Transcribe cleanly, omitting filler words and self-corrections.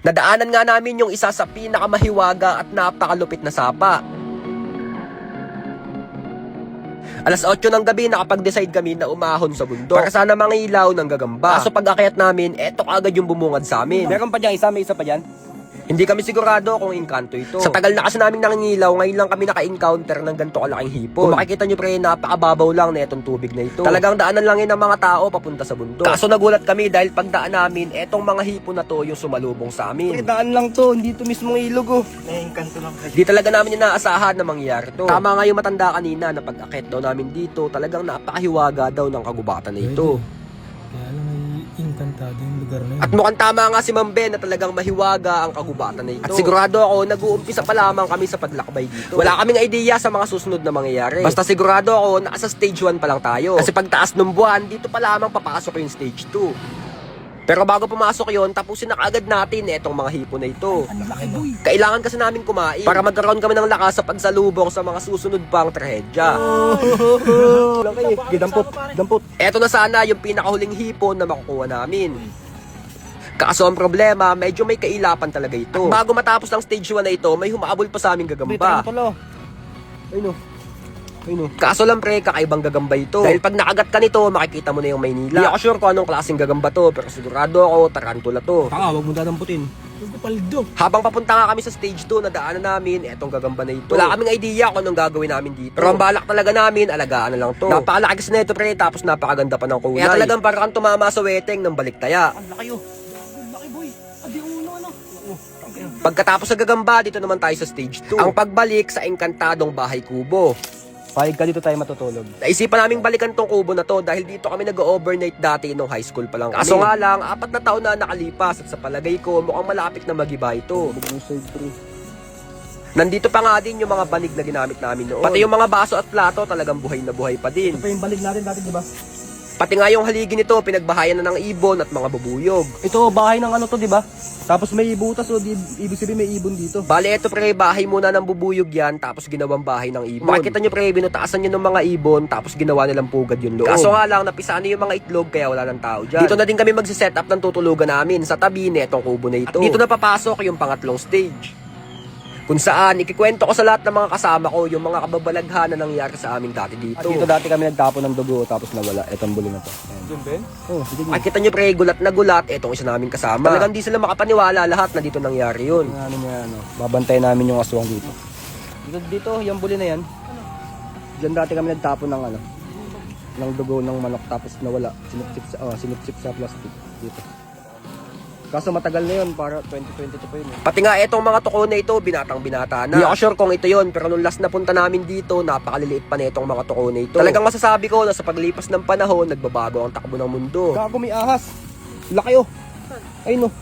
Nadaanan nga namin yung isa sa pinakamahiwaga at napakalupit na sapa. Alas 8 ng gabi nakapag-decide kami na umahon sa bundok para sana mangilaw ng gagamba. Kaso pag-akyat namin, eto kagad yung bumungad sa amin. Meron pa dyan isa, may isa pa dyan. Hindi kami sigurado kung engkanto ito. Sa tagal na kasi naming nangingilaw, ngayon lang kami naka-encounter ng ganito kalaking hipon. Kung makikita nyo pre, napakababaw lang na itong tubig na ito. Talagang daanan lang yun ng mga tao papunta sa bundok. Kaso nagulat kami dahil pagdaan namin, etong mga hipon na to yung sumalubong sa amin. Daan lang to, hindi to mismong ilog oh. Naiengkanto lang. Di talaga namin inaasahan na mangyayari to. Tama nga yung matanda kanina na pag-akit daw namin dito, talagang napakahiwaga daw ng kagubatan na ito. Kaya lang ay inkantado yung lugar na yun. At mukhang tama nga si Ma'am Ben na talagang mahiwaga ang kagubatan na ito. At sigurado ako, nag-uumpisa pa lamang kami sa paglakbay dito. Wala kaming idea sa mga susunod na mangyayari. Basta sigurado ako, nasa stage 1 pa lang tayo. Kasi pagtaas ng buwan, dito pa lamang papasok yung stage 2. Pero bago pumasok yon, tapusin na kaagad natin etong mga hipon na ito. Kailangan kasi namin kumain para magkaroon kami ng lakas sa pagsalubong sa mga susunod pang trahedya. Dampot. Eto na sana yung pinakahuling hipon na makukuha namin. Kaso ang problema, medyo may kailapan talaga ito. At bago matapos ng stage 1 na ito, may humaabol pa sa aming gagamba. Ayun oh. Kaso lang pre, kakaibang gagamba ito. Dahil pag nakagat ka nito, makikita mo na yung Maynila. Hindi ako sure kung anong klaseng gagamba to, pero sigurado ako, tarantula to. Tanga, wag mo dadamputin. Habang papunta nga kami sa stage 2, nadaanan namin etong gagamba na ito. Wala kaming idea kung anong gagawin namin dito. Pero ang balak talaga namin, alagaan na lang to. Napakalaki kasi na ito pre, tapos napakaganda pa ng kulay. Kaya talagang parang tumama sa weteng ng baliktaya. Ang laki oh. Laki boy. Adi ulo ano. Pagkatapos sa gagamba, dito naman tayo sa stage 2. Ang pagbalik sa engkantadong bahay kubo. Pahig ka dito tayo matutulog. Naisipan naming balikan tong kubo na to dahil dito kami nag-overnight dati nung high school pa lang kami. Kaso nga lang, 4 na taon na nakalipas at sa palagay ko mukhang malapit na mag-iba ito. Nandito pa nga din yung mga banig na ginamit namin noon. Pati yung mga baso at plato talagang buhay na buhay pa din. Ito pa yung balik natin dati, di ba? Pati nga yung haligi nito, pinagbahayan na ng ibon at mga bubuyog. Ito, bahay ng ano to, di ba? Tapos may butas, so ibig sabihin may ibon dito. Bale, ito pre, bahay muna ng bubuyog yan, tapos ginawang bahay ng ibon. Makikita nyo pre, binutaasan nyo ng mga ibon, tapos ginawa nilang pugad yung loob. Kaso nga lang, napisaan yung mga itlog, kaya wala ng tao dyan. Dito na din kami magsiset up ng tutulugan namin, sa tabi netong kubo na ito. At dito na papasok yung pangatlong stage. Kung saan, ikikwento ko sa lahat ng mga kasama ko yung mga kababalaghan na nangyari sa amin dati dito. At dito dati kami nagtapo ng dugo, tapos nawala. Etong buli na to. Diyan, Ben? Oo, sige. Makikita nyo pre, gulat na gulat, etong isa namin kasama. Talagang di sila makapaniwala lahat na dito nangyari yun. Ano niya, ano. Babantay namin yung aswang dito. Dito, yung buli na yan. Diyan dati kami nagtapo ng ano, ng dugo ng manok, tapos nawala. Sinipsip sa plastic dito. Kaso matagal na yun, para 2022 pa yun eh. Pati nga etong mga tuko na ito, binatang binata na. Hindi ako sure kung ito yun, pero nung last na punta namin dito, napakaliliit pa na itong mga tuko na ito. Talagang masasabi ko na sa paglipas ng panahon, nagbabago ang takbo ng mundo. Gago, may ahas. Laki oh. Ayun oh.